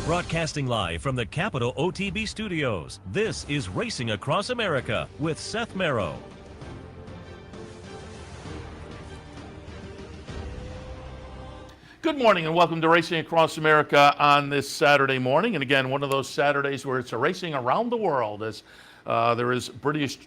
Broadcasting live from the Capital OTB studios, this is Racing Across America with Seth Merrow. Good morning and welcome to Racing Across America on this Saturday morning. And again, one of those Saturdays where it's a racing around the world as there is British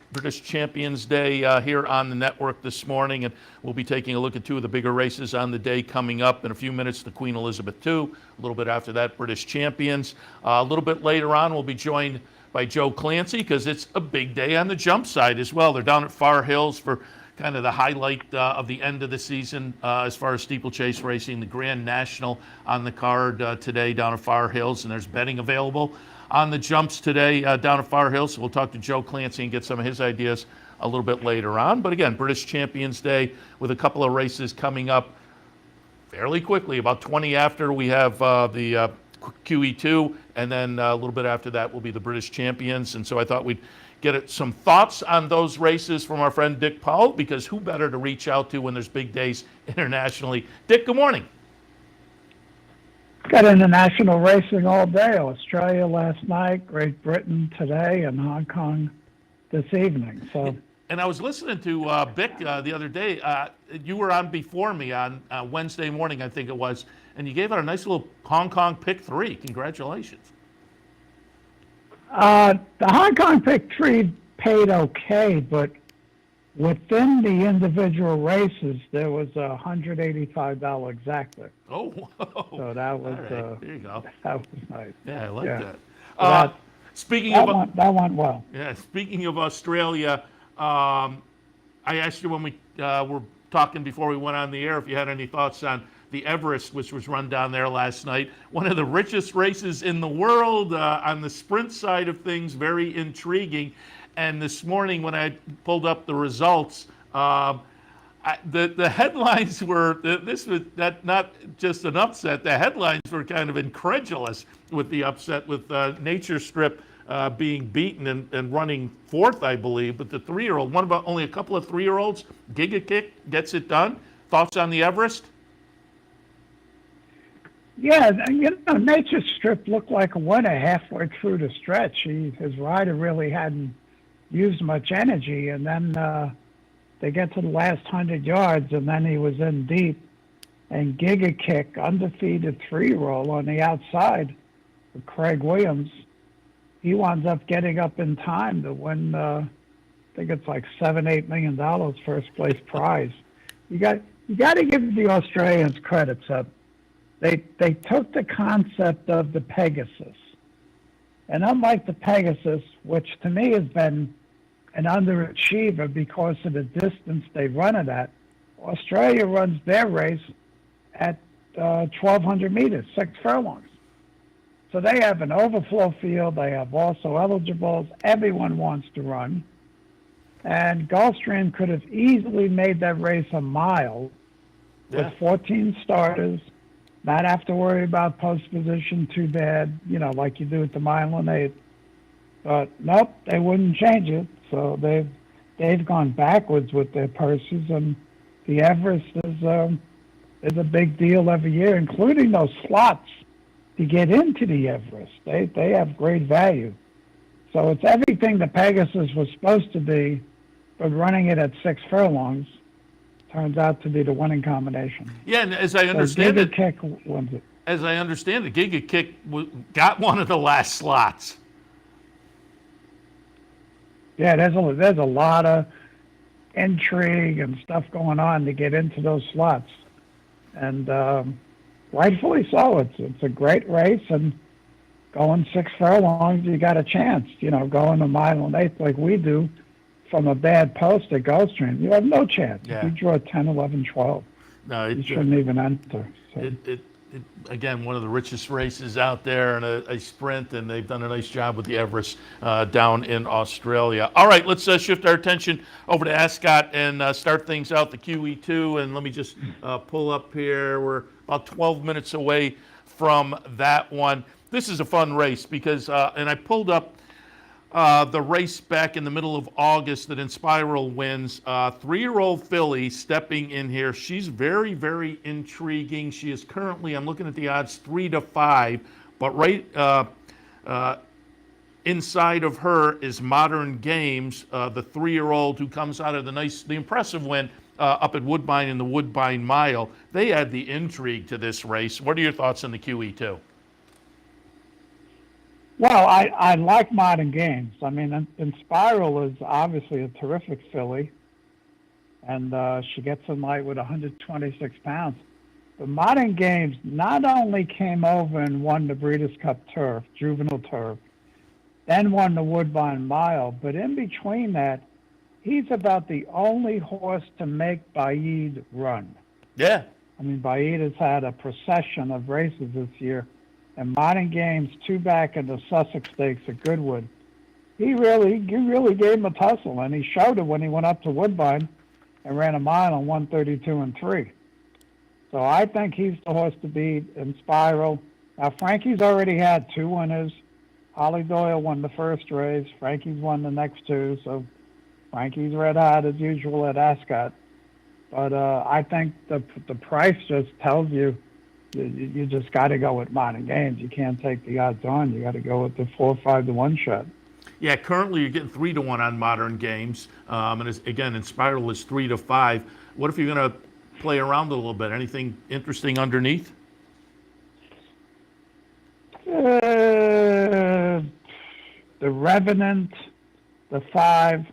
Champions Day here on the network this morning. And we'll be taking a look at two of the bigger races on the day coming up. In a few minutes, the Queen Elizabeth II. A little bit after that, British Champions. A little bit later on, we'll be joined by Joe Clancy because it's a big day on the jump side as well. They're down at Far Hills for kind of the highlight of the end of the season as far as steeplechase racing. The Grand National on the card today down at Far Hills, and there's betting available on the jumps today down at Far Hills. So we'll talk to Joe Clancy and get some of his ideas a little bit later on. But again, British Champions Day with a couple of races coming up fairly quickly. About 20 after we have the QE2, and then a little bit after that will be the British Champions. And so I thought we'd get some thoughts on those races from our friend Dick Powell, because who better to reach out to when there's big days internationally? Dick, good morning. Got international racing all day. Australia last night, Great Britain today, and Hong Kong this evening. So, and I was listening to Bick the other day. You were on before me on Wednesday morning, I think it was, and you gave out a nice little Hong Kong pick 3. Congratulations. The Hong Kong pick 3 paid okay, but within the individual races, there was a $185 exacta. Oh, whoa. So that was right. There you go. That was nice. Yeah, I like that. So Speaking that of went well. Yeah, speaking of Australia, I asked you when we were talking before we went on the air if you had any thoughts on the Everest, which was run down there last night. One of the richest races in the world on the sprint side of things, very intriguing. And this morning when I pulled up the results, the headlines were, this was not just an upset, the headlines were kind of incredulous with the upset, with Nature Strip being beaten and running fourth, I believe. But the 3-year-old, one of only a couple of 3-year-olds, Giga Kick gets it done. Thoughts on the Everest? Yeah, Nature Strip looked like a winner halfway through the stretch. His rider really hadn't used much energy, and then they get to the last 100 yards, and then he was in deep. And Giga Kick, undefeated 3-year-old on the outside with Craig Williams, he winds up getting up in time to win, I think it's like $7-8 million first place prize. You got to give the Australians credit, Seth. They took the concept of the Pegasus, and unlike the Pegasus, which to me has been an underachiever because of the distance they run it at, Australia runs their race at 1,200 meters, 6 furlongs. So they have an overflow field. They have also eligibles. Everyone wants to run. And Gulfstream could have easily made that race a mile with 14 starters. Not have to worry about post position too bad, like you do at the mile and 8. But nope, they wouldn't change it. So they've gone backwards with their purses, and the Everest is a big deal every year, including those slots to get into the Everest. They have great value. So it's everything the Pegasus was supposed to be, but running it at 6 furlongs turns out to be the winning combination. Yeah, and as I understand it, Giga Kick wins it. As I understand it, Giga Kick got one of the last slots. Yeah, there's a lot of intrigue and stuff going on to get into those slots, and rightfully so. It's a great race, and going 6 furlongs, you got a chance. Going a mile and 8 like we do from a bad post at Gulfstream, you have no chance. Yeah. If you draw 10, 11, 12, you shouldn't even enter. So. Again, one of the richest races out there, and a sprint, and they've done a nice job with the Everest down in Australia. All right, let's shift our attention over to Ascot and start things out, the QE2. And let me just pull up here. We're about 12 minutes away from that one. This is a fun race because, and I pulled up the race back in the middle of August that Inspiral wins. 3-year-old filly stepping in here. She's very, very intriguing. She is currently, I'm looking at the odds, 3-5. But right inside of her is Modern Games, the 3-year-old who comes out of the impressive win up at Woodbine in the Woodbine Mile. They add the intrigue to this race. What are your thoughts on the QE2? Well, I like Modern Games. I mean, Inspiral is obviously a terrific filly, and she gets in light with 126 pounds. But Modern Games not only came over and won the Breeders' Cup Turf, Juvenile Turf, then won the Woodbine Mile, but in between that, he's about the only horse to make Baid run. Yeah. I mean, Baid has had a procession of races this year, and Modern Games, 2 back in the Sussex Stakes at Goodwood. He really gave him a tussle, and he showed it when he went up to Woodbine and ran a mile on 1:32 3. So I think he's the horse to beat in Spiral. Now, Frankie's already had 2 winners. Holly Doyle won the first race. Frankie's won the next 2, so Frankie's red hot as usual at Ascot. But I think the price just tells you you just got to go with Modern Games. You can't take the odds on. You got to go with the 4 or 5 to 1 shot. Yeah, currently you're getting 3 to 1 on Modern Games, and again, in Spiral is 3 to 5. What if you're going to play around a little bit? Anything interesting underneath? The Revenant, the 5,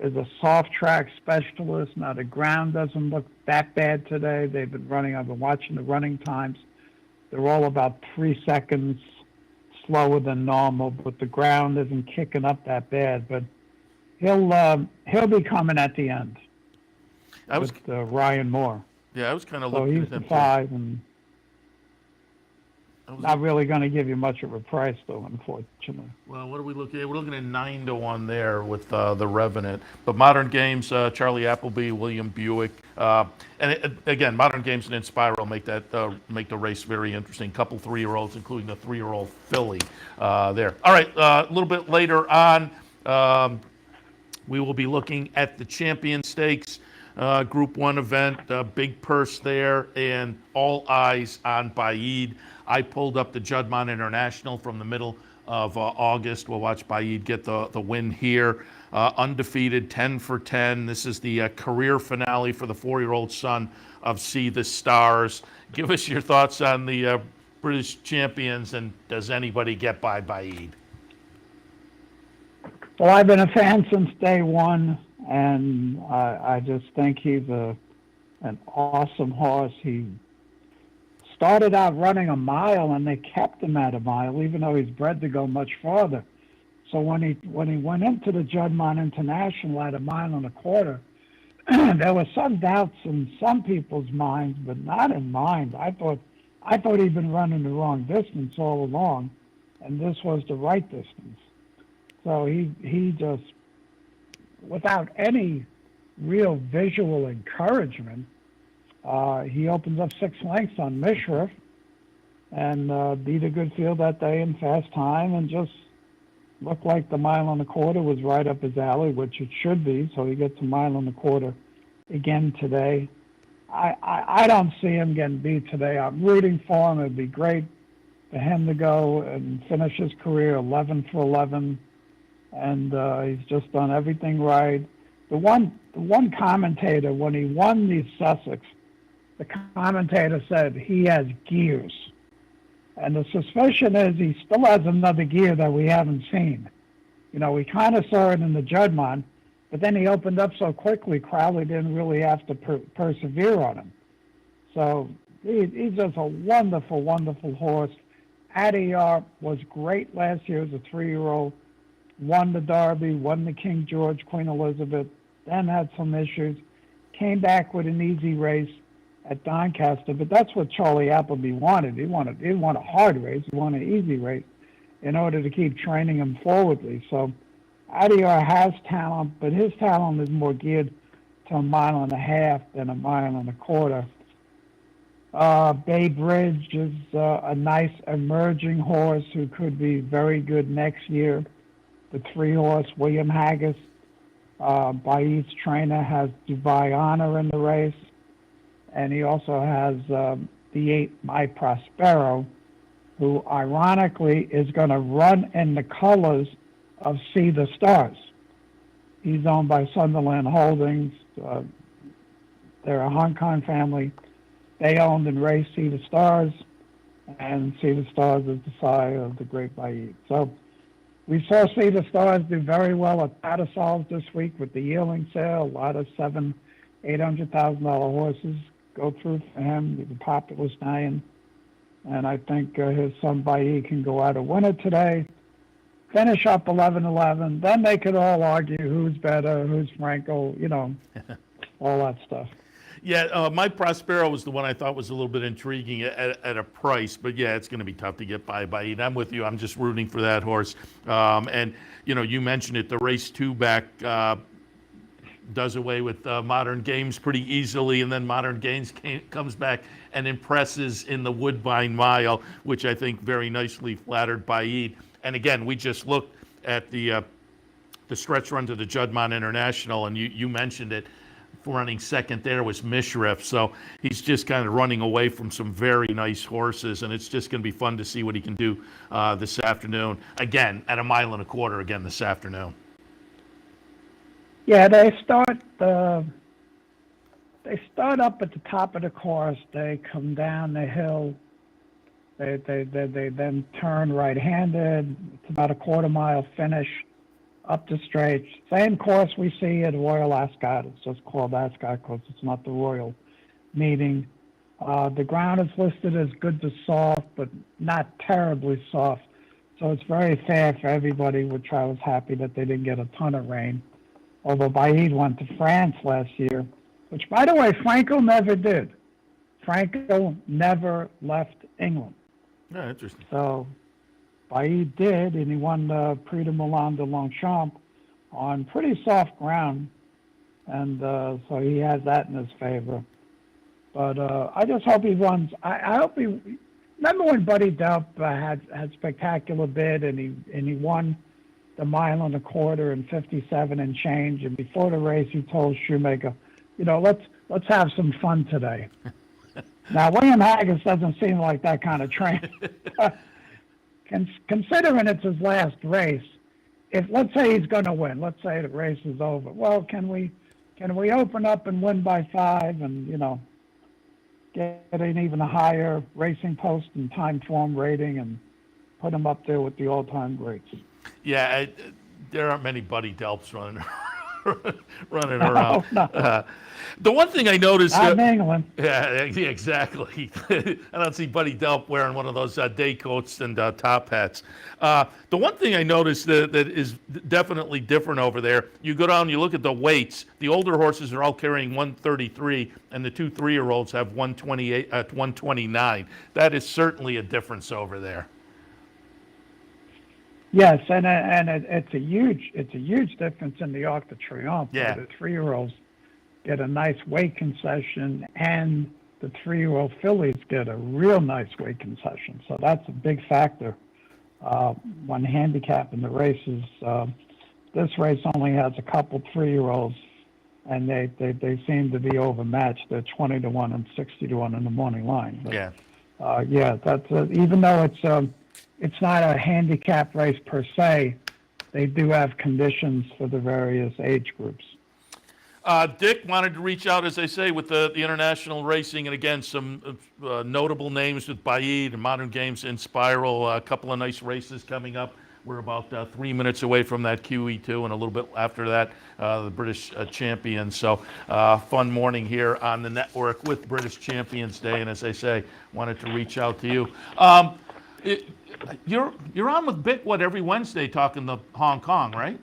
is a soft track specialist. Now, the ground doesn't look that bad today. I've been watching the running times. They're all about 3 seconds slower than normal, but the ground isn't kicking up that bad. But he'll be coming at the end with Ryan Moore. Yeah, I was kind of so looking he's at them the 5, and not really going to give you much of a price, though, unfortunately. Well, what are we looking at? We're looking at 9 to 1 there with the Revenant. But Modern Games, Charlie Appleby, William Buick, again, Modern Games and Inspiral make the race very interesting. Couple 3-year-olds, including the 3-year-old filly there. All right, a little bit later on, we will be looking at the Champion Stakes Group 1 event, big purse there, and all eyes on Baid. I pulled up the Juddmonte International from the middle of August. We'll watch Baid get the win here. Undefeated, 10 for 10. This is the career finale for the 4-year-old son of See the Stars. Give us your thoughts on the British champions, and does anybody get by Baid? Well, I've been a fan since day one, and I just think he's an awesome horse. He started out running a mile, and they kept him at a mile, even though he's bred to go much farther. So when he went into the Juddmonte International at a mile and a quarter, there were some doubts in some people's minds, but not in mine. I thought he'd been running the wrong distance all along, and this was the right distance. So he just, without any real visual encouragement, he opens up 6 lengths on Mishra and beat a good field that day in fast time, and just looked like the mile and a quarter was right up his alley, which it should be. So he gets a mile and a quarter again today. I don't see him getting beat today. I'm rooting for him. It'd be great for him to go and finish his career 11 for 11, and he's just done everything right. The one commentator, when he won the Sussex, the commentator said he has gears. And the suspicion is he still has another gear that we haven't seen. You know, we kind of saw it in the Juddmonte, but then he opened up so quickly, Crowley didn't really have to persevere on him. So he's just a wonderful, wonderful horse. Adiyar was great last year as a 3-year-old, won the Derby, won the King George, Queen Elizabeth, then had some issues, came back with an easy race at Doncaster, but that's what Charlie Appleby wanted. He didn't want a hard race, he wanted an easy race in order to keep training him forwardly. So Adiyar has talent, but his talent is more geared to a mile and a half than a mile and a quarter. Bay Bridge is a nice emerging horse who could be very good next year. The 3-horse, William Haggis, Baid's trainer, has Dubai Honor in the race. And he also has the 8 My Prospero, who ironically is going to run in the colors of See the Stars. He's owned by Sunderland Holdings. They're a Hong Kong family. They owned and raced See the Stars, and See the Stars is the sire of the Great Baid. So we saw See the Stars do very well at Tattersalls this week with the yearling sale. A lot of $800,000 horses go through for him. He's a popular stallion. And I think his son Baid can go out a winner today, finish up 11-11. Then they could all argue who's better, who's Franco, all that stuff. Yeah, my Prospero was the one I thought was a little bit intriguing at a price, but yeah, it's going to be tough to get by Baid. I'm with you. I'm just rooting for that horse. And, you mentioned it, the race 2 back does away with Modern Games pretty easily, and then Modern Games comes back and impresses in the Woodbine Mile, which I think very nicely flattered Baid. And again, we just looked at the stretch run to the Juddmonte International, and you mentioned it. Running second there was Mishriff, so he's just kind of running away from some very nice horses, and it's just going to be fun to see what he can do this afternoon. Again, at 1.25 miles again this afternoon. Yeah, they start up at the top of the course. They come down the hill. They then turn right-handed. It's about a 1/4 mile finish up the straight. Same course we see at Royal Ascot. It's just called Ascot because it's not the Royal meeting. The ground is listed as good to soft, but not terribly soft. So it's very fair for everybody, which I was happy that they didn't get a ton of rain. Although Baid went to France last year, which, by the way, Franco never did. Franco never left England. Yeah, interesting. So Baid did, and he won the Prix de Milan de Longchamp on pretty soft ground, and so he has that in his favor. But I just hope he runs. I hope he. Remember when Buddy Delp had spectacular bid, and he won the 1.25 miles in 57 and change, and before the race he told Shoemaker, let's have some fun today. Now William Haggis doesn't seem like that kind of trainer. Considering it's his last race, if let's say he's going to win, let's say the race is over. Well, can we open up and win by 5, and get an even higher racing post and time form rating and put him up there with the all-time greats? Yeah, there aren't many Buddy Delps running around. No. The one thing I noticed... Not in England. Yeah, exactly. I don't see Buddy Delp wearing one of those day coats and top hats. The one thing I noticed that is definitely different over there, you go down, you look at the weights, the older horses are all carrying 133, and the 2 3-year-olds have 128 at 129. That is certainly a difference over there. Yes, and it's a huge difference in the Arc de Triomphe. Yeah. The 3-year-olds get a nice weight concession, and the 3-year-old fillies get a real nice weight concession. So that's a big factor when handicapping the races. This race only has a couple 3-year-olds, and they seem to be overmatched. They're 20-1 and 60-1 in the morning line. But, yeah. That's even though it's not a handicap race per se, they do have conditions for the various age groups. Dick wanted to reach out, as I say, with the international racing, and again, some notable names with Baid and Modern Games in Spiral. A couple of nice races coming up. We're about 3 minutes away from that QE2, and a little bit after that, the British Champions. So, fun morning here on the network with British Champions Day, and as I say, wanted to reach out to you. You're on with Bick, every Wednesday talking to Hong Kong, right?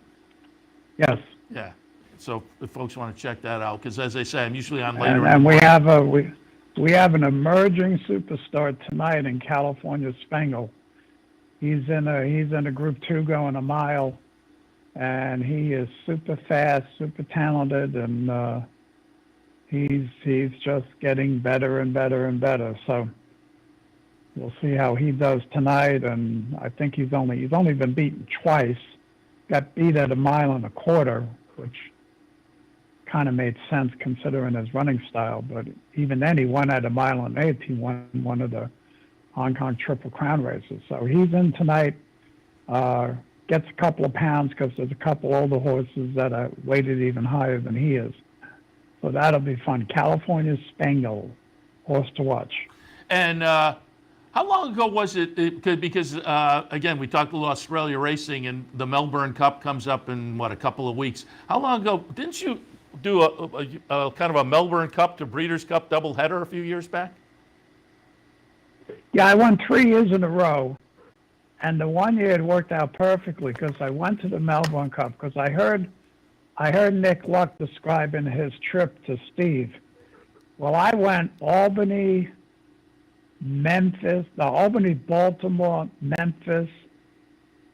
Yes. Yeah. So if folks want to check that out, because as I say, I'm usually on later. And we have an emerging superstar tonight in California, Spangle. He's in a Group 2 going a mile, and he is super fast, super talented, and he's just getting better and better and better. So we'll see how he does tonight. And I think he's only been beaten twice. Got beat at 1.25 miles, which kind of made sense considering his running style. But even then, he won at 1.8 miles. He won one of the Hong Kong Triple Crown races. So he's in tonight. Gets a couple of pounds because there's a couple older horses that are weighted even higher than he is. So that'll be fun. California Spangle, horse to watch. And how long ago was it? Because, again, we talked a little Australia racing, and the Melbourne Cup comes up in, a couple of weeks. How long ago? Didn't you do a kind of a Melbourne Cup to Breeders' Cup doubleheader a few years back? Yeah, I won 3 years in a row. And the 1 year it worked out perfectly because I went to the Melbourne Cup because I heard Nick Luck describing his trip to Steve. Well, I went Albany, Baltimore, Memphis,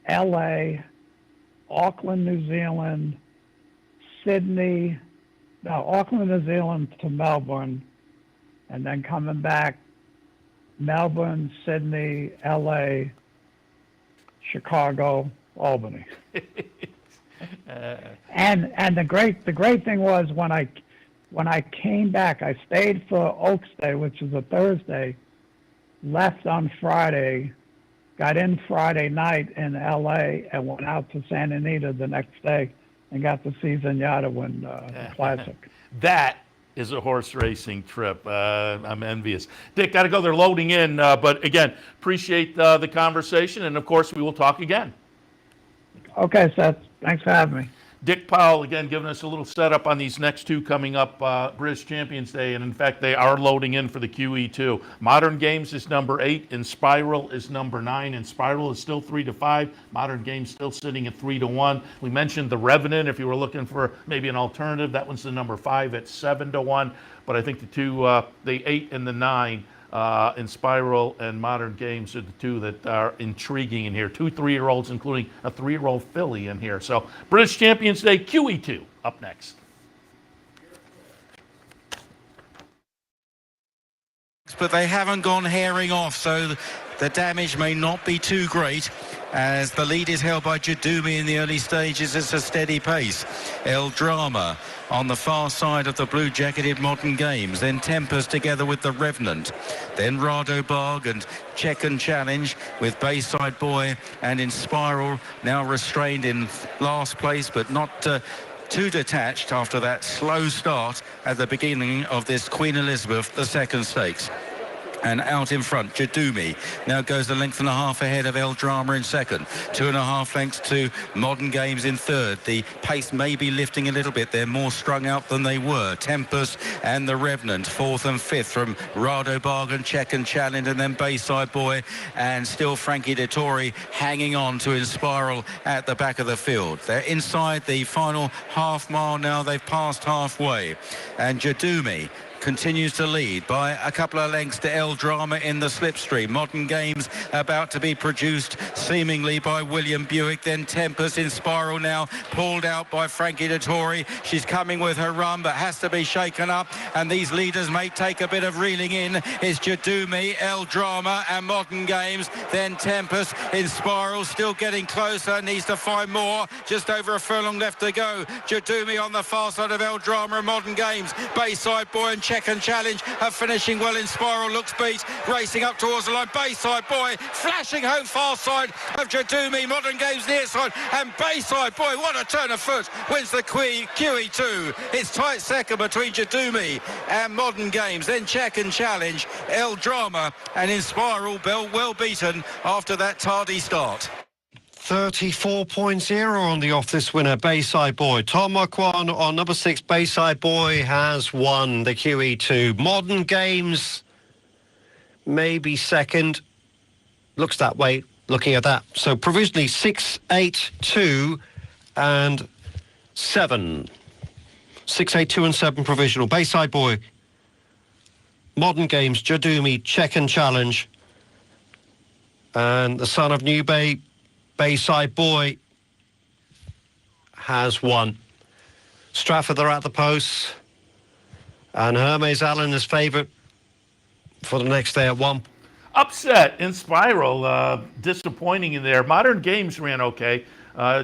LA, Auckland, New Zealand, Auckland, New Zealand to Melbourne, and then coming back, Melbourne, Sydney, LA, Chicago, Albany. And the great thing was when I came back, I stayed for Oaks Day, which is a Thursday, left on Friday, got in Friday night in LA, and went out to Santa Anita the next day and got to see Zenyatta win the Classic. That is a horse racing trip. I'm envious. Dick, got to go. They're loading in. But again, appreciate the conversation. And of course, we will talk again. Okay, Seth. Thanks for having me. Dick Powell, again, giving us a little setup on these next two coming up, British Champions Day. And in fact, they are loading in for the QE2. Modern Games is number 8, and Spiral is number 9. And Spiral is still 3-5. Modern Games still sitting at 3-1. We mentioned the Revenant. If you were looking for maybe an alternative, that one's the number 5 at 7-1. But I think the two, the 8 and the 9, in Spiral and Modern Games are the two that are intriguing in here. 2 3-year-olds, including a 3-year-old filly in here. So British Champions Day QE2 up next. But they haven't gone herring off, so the damage may not be too great. As the lead is held by Jadumi in the early stages, it's a steady pace. El Drama on the far side of the blue-jacketed Modern Games, then Tempest together with the Revenant, then Radobarg and Check and Challenge with Bayside Boy, and in Spiral now restrained in last place, but not too detached after that slow start at the beginning of this Queen Elizabeth II stakes. And out in front, Jadumi now goes a length and a half ahead of El Drama in second. 2.5 lengths to Modern Games in third. The pace may be lifting a little bit. They're more strung out than they were. Tempest and the Revenant, 4th and 5th from Radobarg and Check and Challenge, and then Bayside Boy, and still Frankie Dettori hanging on to Inspiral at the back of the field. They're inside the final half mile now. They've passed halfway, and Jadumi continues to lead by a couple of lengths to El Drama in the slipstream. Modern Games about to be produced seemingly by William Buick. Then Tempest in Spiral now pulled out by Frankie Dettori. She's coming with her run but has to be shaken up, and these leaders may take a bit of reeling in. It's Jadumi, El Drama and Modern Games. Then Tempest in Spiral, still getting closer, needs to find more. Just over a furlong left to go. Jadumi on the far side of El Drama and Modern Games. Bayside Boy and Check and Challenge are finishing well in Spiral, looks beat, racing up towards the line. Bayside Boy flashing home far side of Jadumi, Modern Games near side, and Bayside Boy, what a turn of foot, wins the QE2. It's tight second between Jadumi and Modern Games, then Check and Challenge, El Drama, and in Spiral, well beaten after that tardy start. 34.0 on the off this winner, Bayside Boy. Tom Marquand on number 6, Bayside Boy, has won the QE2. Modern Games, maybe second. Looks that way, looking at that. So provisionally 6, 8, 2 and 7. 6, 8, 2 and 7 provisional. Bayside Boy, Modern Games, Jadumi, Check and Challenge. And the son of New Bay, Bayside Boy, has won. Stratford are at the posts, and Hermes Allen is favourite for the next day at 1. Upset in Spiral, disappointing in there. Modern Games ran okay,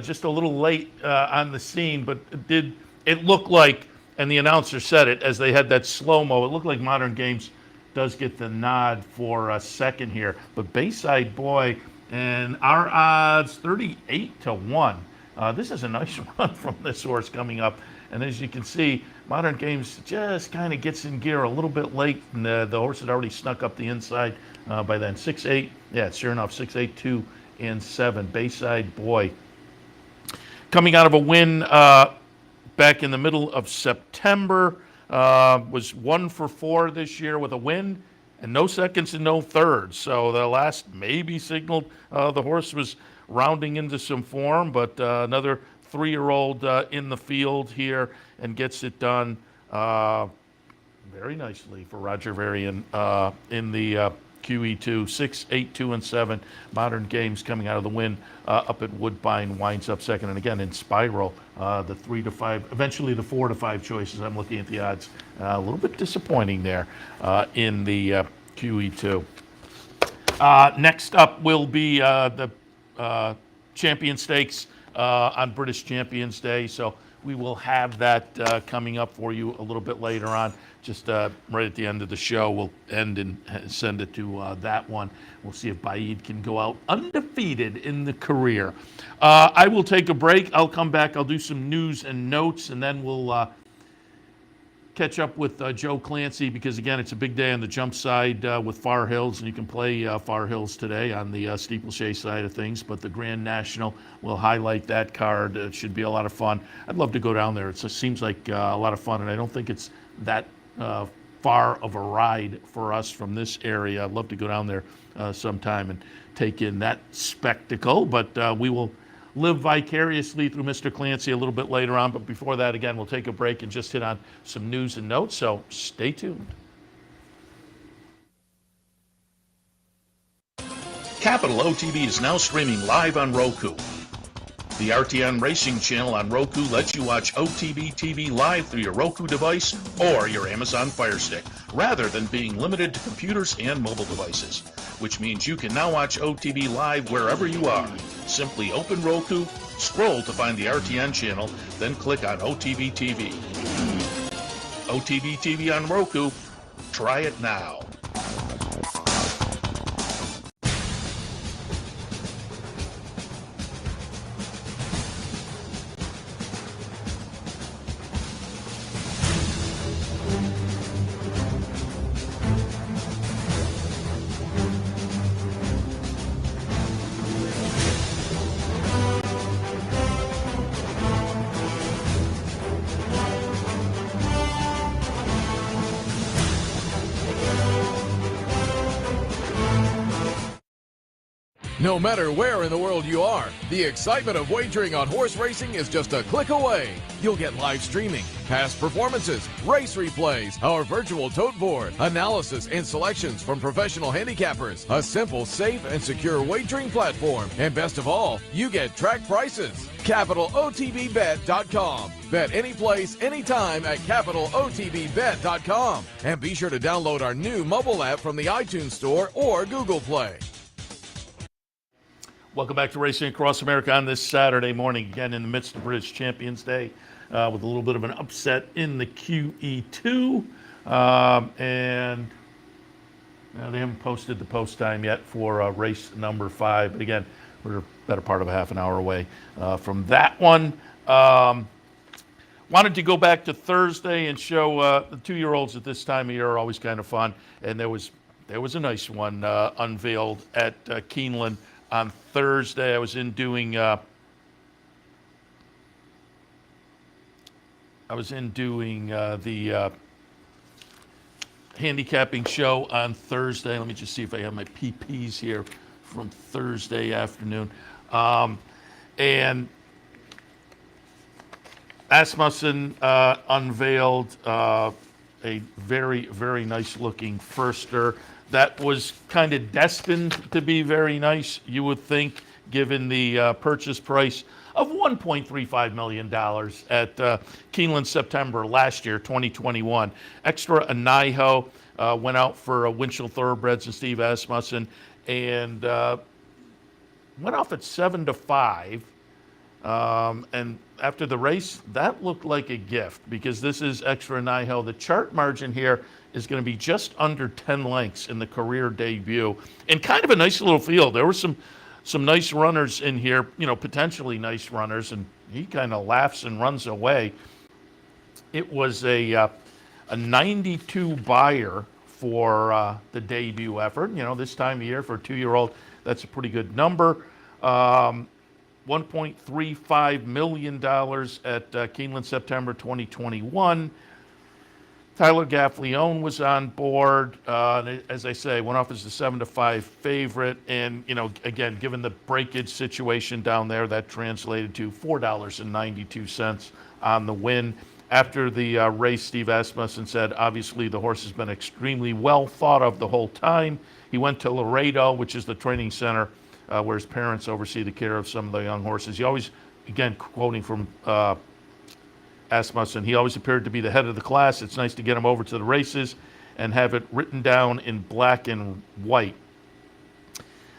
just a little late on the scene, but it looked like, and the announcer said it as they had that slow-mo, it looked like Modern Games does get the nod for a second here. But Bayside Boy, and our odds 38-1. This is a nice run from this horse coming up. And as you can see, Modern Games just kind of gets in gear a little bit late, and the horse had already snuck up the inside by then. 6-8, yeah, sure enough, 6-8, 2 and 7. Bayside Boy coming out of a win back in the middle of September, was 1 for 4 this year with a win and no seconds and no thirds. So the last maybe signaled the horse was rounding into some form, but another 3-year-old in the field here and gets it done very nicely for Roger Varian in the QE2. 6, 8, 2 and 7. Modern Games coming out of the win up at Woodbine winds up second. And again, in Spiral, the 3 to 5, eventually the 4 to 5 choices. I'm looking at the odds. A little bit disappointing there in the QE2. Next up will be the Champion Stakes on British Champions Day. So we will have that coming up for you a little bit later on. Just right at the end of the show, we'll end and send it to that one. We'll see if Baid can go out undefeated in the career. I will take a break. I'll come back. I'll do some news and notes, and then we'll catch up with Joe Clancy, because, again, it's a big day on the jump side with Far Hills, and you can play Far Hills today on the steeplechase side of things. But the Grand National will highlight that card. It should be a lot of fun. I'd love to go down there. It seems like a lot of fun, and I don't think it's that far of a ride for us from this area. I'd love to go down there sometime and take in that spectacle. But we will live vicariously through Mr. Clancy a little bit later on. But before that, again, we'll take a break and just hit on some news and notes. So stay tuned. Capital OTB is now streaming live on Roku. The RTN Racing channel on Roku lets you watch OTB TV live through your Roku device or your Amazon Fire Stick, rather than being limited to computers and mobile devices, which means you can now watch OTB live wherever you are. Simply open Roku, scroll to find the RTN channel, then click on OTB TV. OTB TV on Roku. Try it now. No matter where in the world you are, the excitement of wagering on horse racing is just a click away. You'll get live streaming, past performances, race replays, our virtual tote board, analysis and selections from professional handicappers, a simple, safe, and secure wagering platform, and best of all, you get track prices. CapitalOTBBet.com. Bet any place, anytime at CapitalOTBBet.com. And be sure to download our new mobile app from the iTunes Store or Google Play. Welcome back to Racing Across America on this Saturday morning, again in the midst of British Champions Day, with a little bit of an upset in the QE2. And they haven't posted the post time yet for race number 5. But again, we're a better part of a half an hour away from that one. Wanted to go back to Thursday and show the 2-year-olds at this time of year are always kind of fun. And there was a nice one unveiled at Keeneland on Thursday. I was in doing the handicapping show on Thursday. Let me just see if I have my PPs here from Thursday afternoon. And Asmussen unveiled a very, very nice looking firster that was kind of destined to be very nice, you would think, given the purchase price of $1.35 million at Keeneland September last year, 2021. Extra Aniho went out for Winchell Thoroughbreds and Steve Asmussen, and went off at 7-5. And after the race, that looked like a gift because this is extra nihil. The chart margin here is going to be just under 10 lengths in the career debut, and kind of a nice little field. There were some nice runners in here, potentially nice runners, and he kind of laughs and runs away. It was a 92 buyer for the debut effort. This time of year for a 2-year-old, that's a pretty good number. $1.35 million at Keeneland September 2021. Tyler Gaffleone was on board. As I say, went off as the 7-5 favorite. And, again, given the breakage situation down there, that translated to $4.92 on the win. After the race, Steve Asmussen said, obviously, the horse has been extremely well thought of the whole time. He went to Laredo, which is the training center where his parents oversee the care of some of the young horses. He always, again, quoting from Asmussen, he always appeared to be the head of the class. It's nice to get him over to the races and have it written down in black and white.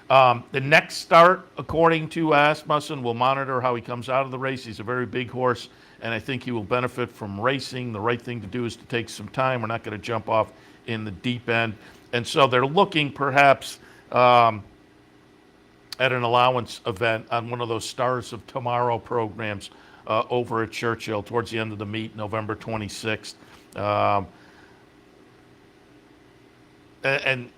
The next start, according to Asmussen, we'll monitor how he comes out of the race. He's a very big horse, and I think he will benefit from racing. The right thing to do is to take some time. We're not going to jump off in the deep end. And so they're looking perhaps at an allowance event on one of those Stars of Tomorrow programs over at Churchill towards the end of the meet, November 26th. And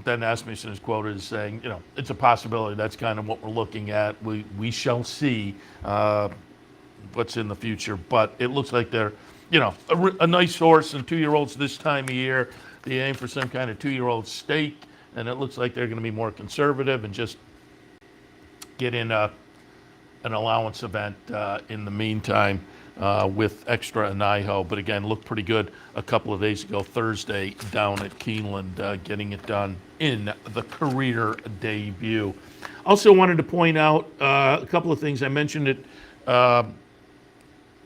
then Asmussen is quoted as saying, it's a possibility. That's kind of what we're looking at. We shall see what's in the future. But it looks like they're, a nice horse, and 2-year-olds this time of year. They aim for some kind of 2-year-old stake, and it looks like they're going to be more conservative and just get in an allowance event in the meantime with extra nihil. But again, looked pretty good a couple of days ago, Thursday, down at Keeneland, getting it done in the career debut. Also wanted to point out a couple of things. I mentioned it on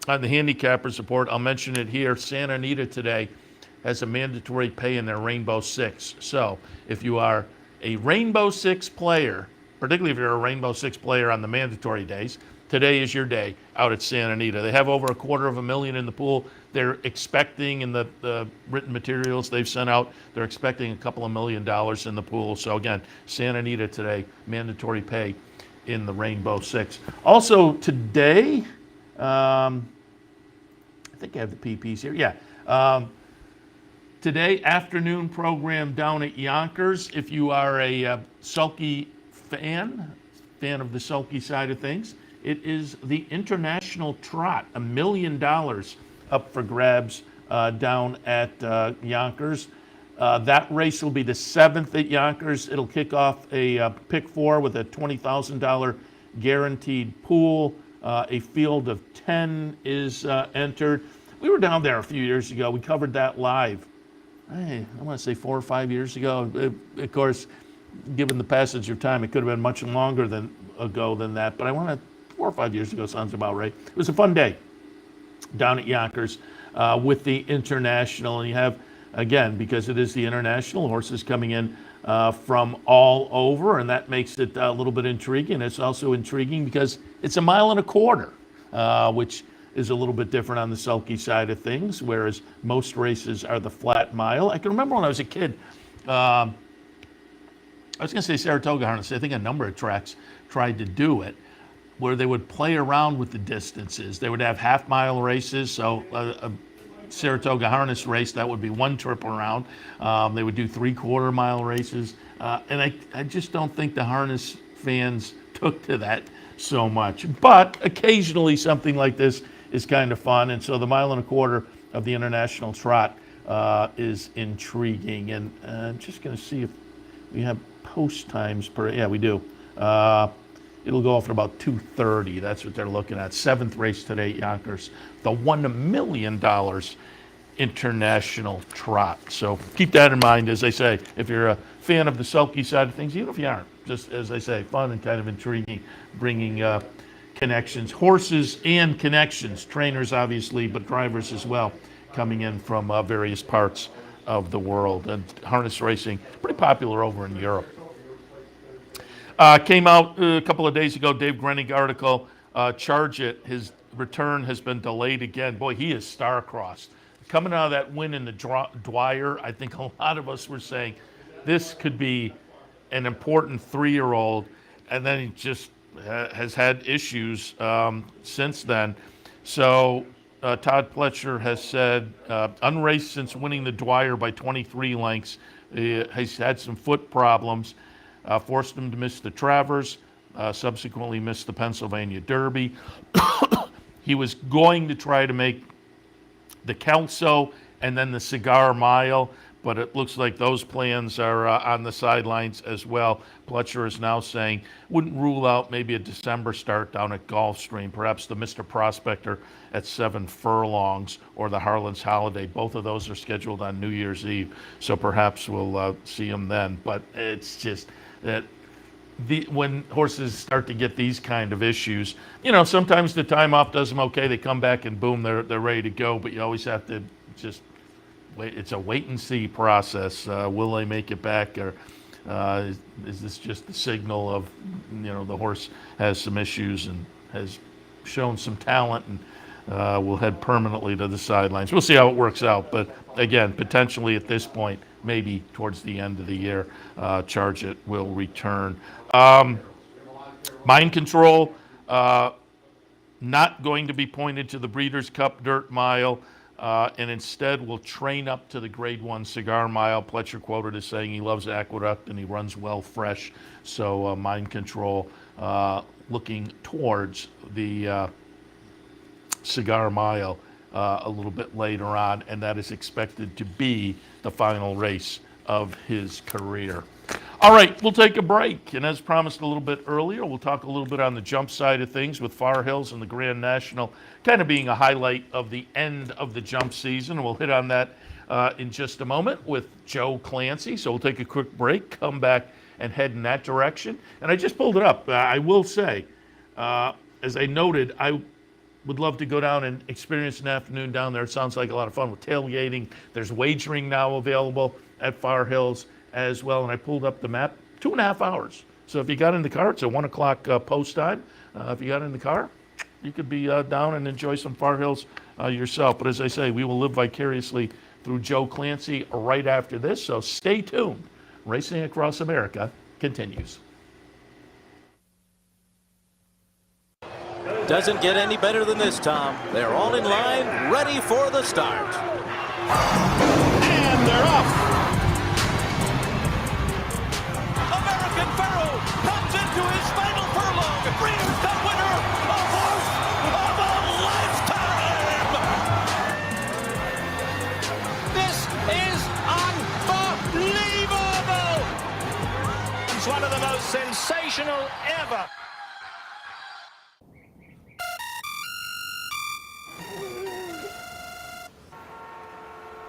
the handicappers report. I'll mention it here. Santa Anita today has a mandatory pay in their Rainbow Six. So if you are a Rainbow Six player, particularly if you're a Rainbow Six player on the mandatory days, today is your day out at Santa Anita. They have over $250,000 in the pool. They're expecting, in the written materials they've sent out, they're expecting $2 million in the pool. So again, Santa Anita today, mandatory pay in the Rainbow Six. Also today, I think I have the PPs here. Yeah. Today, afternoon program down at Yonkers. If you are a sulky fan of the sulky side of things, it is the International Trot, $1 million up for grabs down at Yonkers. That race will be the 7th at Yonkers. It'll kick off a pick 4 with a $20,000 guaranteed pool. A field of 10 is entered. We were down there a few years ago. We covered that live. I want to say 4 or 5 years ago. Of course, given the passage of time, it could have been much longer ago than that. But 4 or 5 years ago sounds about right. It was a fun day down at Yonkers with the International. And you have, again, because it is the International, horses coming in from all over, and that makes it a little bit intriguing. It's also intriguing because it's 1.25 miles, which is a little bit different on the sulky side of things, whereas most races are the flat mile. I can remember when I was a kid, I was going to say Saratoga Harness. I think a number of tracks tried to do it, where they would play around with the distances. They would have half-mile races, so a Saratoga Harness race, that would be one trip around. They would do 3/4 mile races, and I just don't think the harness fans took to that so much. But occasionally something like this is kind of fun, and so the 1.25 miles of the International Trot is intriguing. And I'm just going to see if we have post times per. Yeah, we do. It'll go off at about 2:30. That's what they're looking at. 7th race today at Yonkers, the $1 million International Trot. So keep that in mind, as I say, if you're a fan of the sulky side of things, even if you aren't, just as I say, fun and kind of intriguing, bringing connections, horses and connections, trainers obviously, but drivers as well, coming in from various parts of the world. And harness racing, pretty popular over in Europe. Came out a couple of days ago, Dave Grenig article Charge It, his return has been delayed again. Boy, he is star-crossed. Coming out of that win in the Dwyer, I think a lot of us were saying this could be an important 3-year-old, and then he just has had issues since then. So Todd Pletcher has said, unraced since winning the Dwyer by 23 lengths. He's had some foot problems, forced him to miss the Travers, subsequently missed the Pennsylvania Derby. He was going to try to make the Kelso and then the Cigar Mile, but it looks like those plans are on the sidelines as well. Pletcher is now saying, wouldn't rule out maybe a December start down at Gulfstream, perhaps the Mr. Prospector at 7 furlongs or the Harlan's Holiday. Both of those are scheduled on New Year's Eve, so perhaps we'll see him then. But it's just that when horses start to get these kind of issues, sometimes the time off does them okay. They come back and boom, they're ready to go. But you always have to just wait. It's a wait and see process. Will they make it back, or is this just the signal of the horse has some issues and has shown some talent and will head permanently to the sidelines? We'll see how it works out. But again, potentially at this point, maybe towards the end of the year, Charge It will return. Mind Control, not going to be pointed to the Breeders' Cup Dirt Mile, and instead will train up to the Grade 1 Cigar Mile. Pletcher quoted as saying he loves Aqueduct and he runs well fresh. So Mind Control looking towards the Cigar Mile a little bit later on, and that is expected to be the final race of his career. All right, we'll take a break, and as promised a little bit earlier, we'll talk a little bit on the jump side of things with Far Hills and the Grand National kind of being a highlight of the end of the jump season. We'll hit on that in just a moment with Joe Clancy, so we'll take a quick break, come back and head in that direction. And I just pulled it up. I will say, as I noted, I would love to go down and experience an afternoon down there. It sounds like a lot of fun with tailgating. There's wagering now available at Far Hills as well. And I pulled up the map, 2.5 hours. So if you got in the car, it's a 1 o'clock post time. If you got in the car, you could be down and enjoy some Far Hills yourself. But as I say, we will live vicariously through Joe Clancy right after this. So stay tuned. Racing Across America continues. Doesn't get any better than this, Tom. They're all in line, ready for the start. And they're off. American Pharaoh comes into his final furlong. Breeders' Cup winner, a horse of a lifetime. This is unbelievable. It's one of the most sensational ever.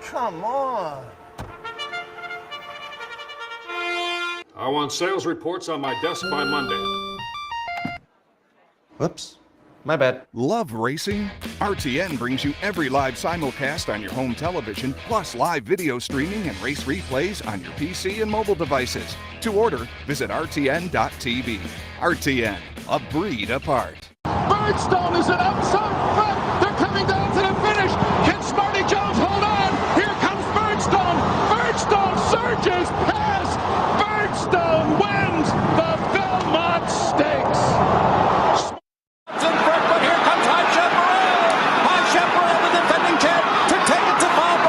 Come on. I want sales reports on my desk by Monday. Whoops. My bad. Love racing? RTN brings you every live simulcast on your home television, plus live video streaming and race replays on your PC and mobile devices. To order, visit rtn.tv. RTN, a breed apart. Birdstone is an outside front. They're coming down to the finish. Can Smarty Jones hold on? Here comes Birdstone. Birdstone surges past. Birdstone wins the Belmont Stakes. In front, but here comes High Chaparral. High Chaparral, the defending champ, to take it to Bob.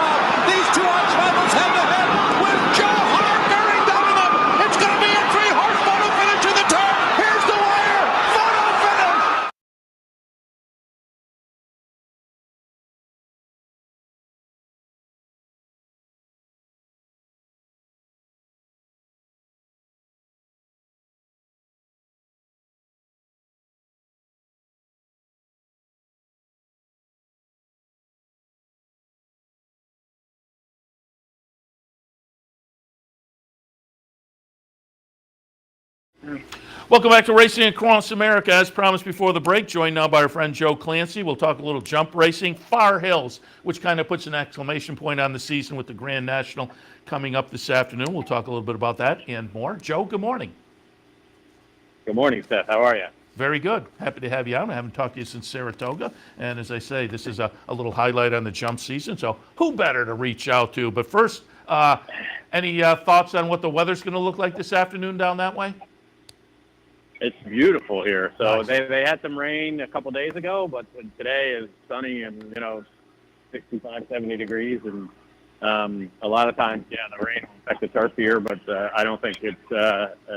These two arch rivals head to head with Joe Hart bearing down on them. It's going to be a 3-horse photo finish to the turn. Here's the wire. Photo finish. Welcome back to Racing Across America. As promised before the break, joined now by our friend Joe Clancy. We'll talk a little jump racing. Far Hills, which kind of puts an exclamation point on the season with the Grand National coming up this afternoon. We'll talk a little bit about that and more. Joe, good morning. Good morning, Seth. How are you? Very good. Happy to have you on. I haven't talked to you since Saratoga. And as I say, this is a little highlight on the jump season. So who better to reach out to? But first, any thoughts on what the weather's going to look like this afternoon down that way? It's beautiful here. So Nice. they had some rain a couple days ago, but today is sunny and, 65, 70 degrees. And a lot of times, the rain will affect the turf here, but I don't think it's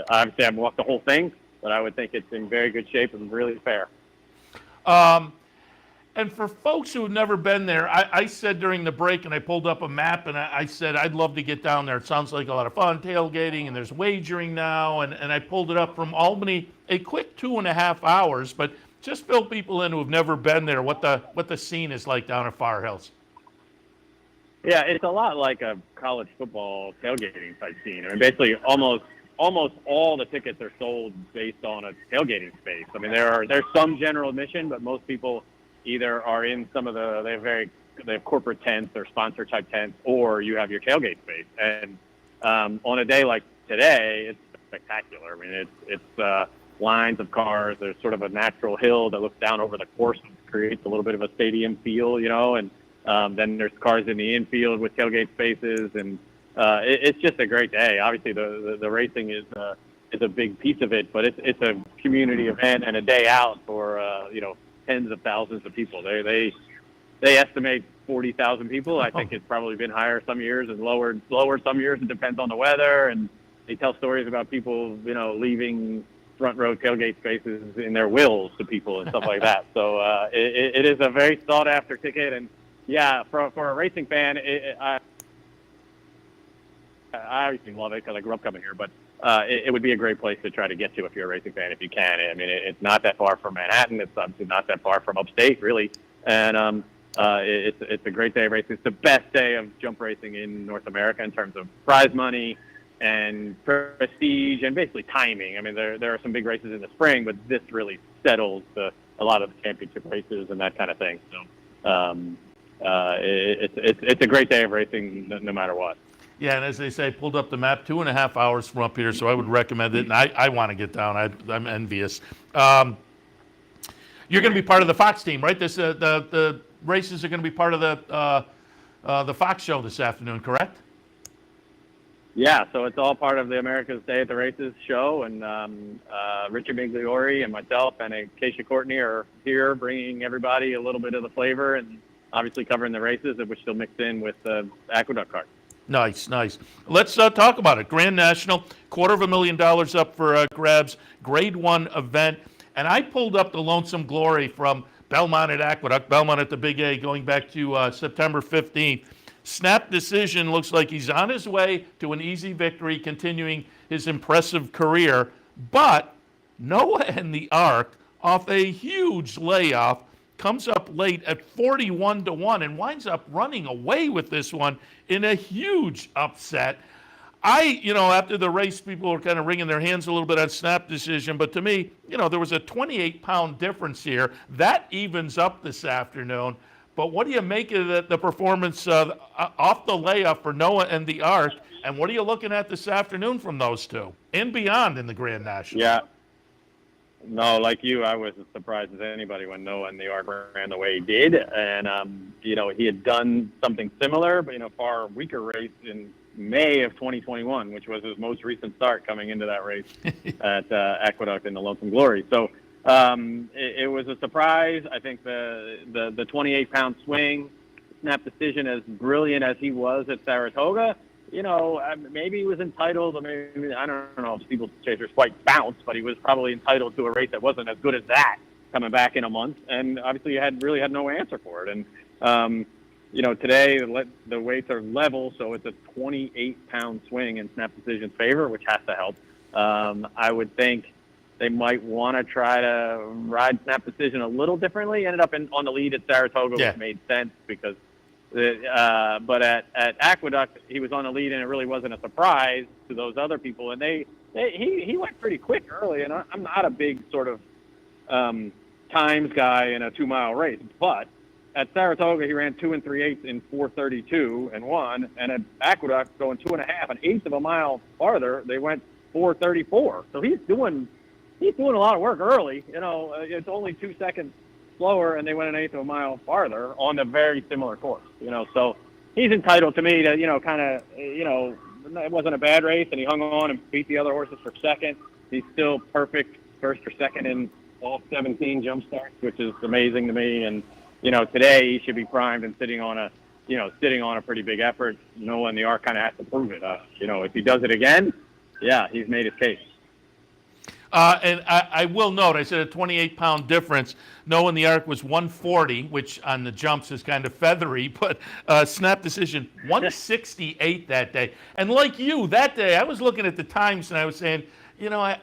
obviously I haven't walked the whole thing, but I would think it's in very good shape and really fair. And for folks who have never been there, I said during the break, and I pulled up a map, and I said I'd love to get down there. It sounds like a lot of fun, tailgating, and there's wagering now. And I pulled it up from Albany, a quick 2.5 hours, but just fill people in who have never been there, what the scene is like down at Far Hills. Yeah, it's a lot like a college football tailgating type scene. I mean, basically almost all the tickets are sold based on a tailgating space. I mean, there's some general admission, but most people either are in some of they have corporate tents or sponsor type tents, or you have your tailgate space. And on a day like today, it's spectacular. I mean, it's lines of cars. There's sort of a natural hill that looks down over the course and creates a little bit of a stadium feel, and then there's cars in the infield with tailgate spaces, and it's just a great day. Obviously, the racing is a big piece of it, but it's a community event and a day out for tens of thousands of people. They estimate 40,000 people. I think it's probably been higher some years and lower some years. It depends on the weather, and they tell stories about people leaving front row tailgate spaces in their wills to people and stuff like that. So it is a very sought after ticket, and for a racing fan, I obviously love it because I grew up coming here, but it would be a great place to try to get to if you're a racing fan, if you can. I mean, it's not that far from Manhattan. It's obviously not that far from upstate, really. And it's a great day of racing. It's the best day of jump racing in North America in terms of prize money and prestige and basically timing. I mean, there are some big races in the spring, but this really settles a lot of the championship races and that kind of thing. So it's a great day of racing no matter what. Yeah, and as they say, pulled up the map, 2.5 hours from up here, so I would recommend it. And I want to get down. I'm envious. You're going to be part of the Fox team, right? The races are going to be part of the Fox show this afternoon, correct? Yeah, so it's all part of the America's Day at the Races show, and Richard Migliori and myself and Acacia Courtney are here bringing everybody a little bit of the flavor and obviously covering the races, which they'll mix in with the Aqueduct cart. Nice. Let's talk about it. Grand National, $250,000 up for grabs, Grade 1 event. And I pulled up the Lonesome Glory from Belmont at Aqueduct, Belmont at the Big A, going back to September 15th. Snap decision, looks like he's on his way to an easy victory, continuing his impressive career. But Noah and the Ark, off a huge layoff, comes up late at 41-1 and winds up running away with this one in a huge upset. After the race, people were kind of wringing their hands a little bit on snap decision, but to me, there was a 28-pound difference here. That evens up this afternoon. But what do you make of the performance off the layoff for Noah and the Ark, and what are you looking at this afternoon from those two and beyond in the Grand National? Yeah. No, like you, I was as surprised as anybody when Noah and the Ark ran the way he did. And, he had done something similar, but, far weaker race in May of 2021, which was his most recent start coming into that race at Aqueduct in the Lonesome Glory. So it was a surprise. I think the 28-pound swing, snap decision, as brilliant as he was at Saratoga, maybe he was entitled. I mean, I don't know if Steeple Chaser's quite bounced, but he was probably entitled to a race that wasn't as good as that coming back in a month. And obviously, you had no answer for it. And today the weights are level, so it's a 28-pound swing in snap decision's favor, which has to help. I would think they might want to try to ride snap decision a little differently. Ended up on the lead at Saratoga, which made sense because. But at Aqueduct, he was on the lead, and it really wasn't a surprise to those other people. And he went pretty quick early, and I'm not a big sort of times guy in a 2-mile race. But at Saratoga, he ran 2 3/8 in 4:32 and won. And at Aqueduct, going 2 1/2, an eighth of a mile farther, they went 4:34. So he's doing he's doing a lot of work early. It's only 2 seconds slower, and they went an eighth of a mile farther on a very similar course. So he's entitled to me to, kind of, it wasn't a bad race, and he hung on and beat the other horses for second. He's still perfect first or second in all 17 jump starts, which is amazing to me. And, today he should be primed and sitting on a pretty big effort. Noah and the ARC kind of has to prove it. If he does it again, yeah, he's made his case. And I will note, I said a 28-pound difference. Noah in the ARC was 140, which on the jumps is kind of feathery, but snap decision 168 that day. And like you, that day I was looking at the times and I was saying, I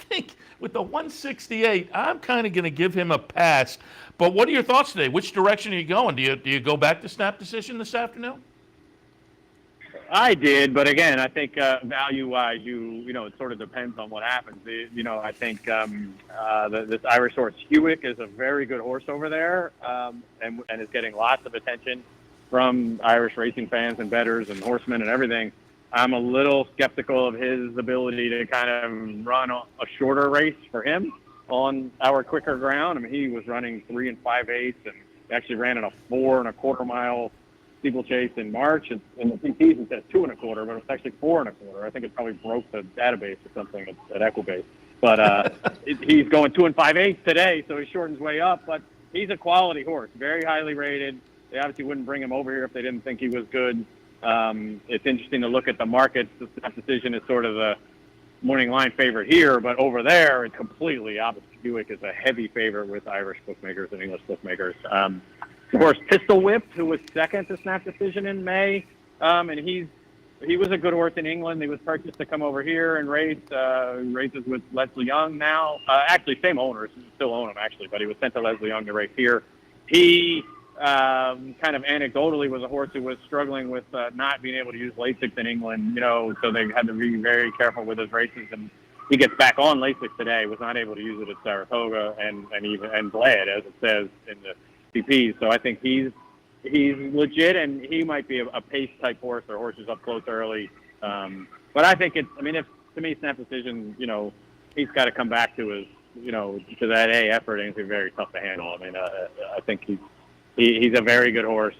think with the 168, I'm kind of going to give him a pass. But what are your thoughts today? Which direction are you going? Do you go back to snap decision this afternoon? I did, but again, I think value-wise, it sort of depends on what happens. I think this Irish horse Hewick is a very good horse over there, and is getting lots of attention from Irish racing fans and bettors and horsemen and everything. I'm a little skeptical of his ability to kind of run a shorter race for him on our quicker ground. I mean, he was running 3 5/8 and actually ran in a 4 1/4 mile steeplechase in March. In the PTs it says 2 1/4, but it's actually 4 1/4. I think it probably broke the database or something at Equibase. But he's going 2 5/8 today, so he shortened his way up. But he's a quality horse, very highly rated. They obviously wouldn't bring him over here if they didn't think he was good. It's interesting to look at the markets. That decision is sort of the morning line favorite here, but over there it's completely opposite. Hewick is a heavy favorite with Irish bookmakers and English bookmakers. Of course, Pistol Whip, who was second to snap decision in May, and he was a good horse in England. He was purchased to come over here and race. Races with Leslie Young now. Actually, same owners, still own him actually, but he was sent to Leslie Young to race here. He kind of anecdotally was a horse who was struggling with not being able to use Lasix in England, so they had to be very careful with his races. And he gets back on Lasix today, was not able to use it at Saratoga and bled, as it says in the CPs. So I think he's legit, and he might be a pace type horse or horses up close early. But I think if to me snap decision, he's got to come back to his, to that A effort, and it's gonna be very tough to handle. I think he's a very good horse.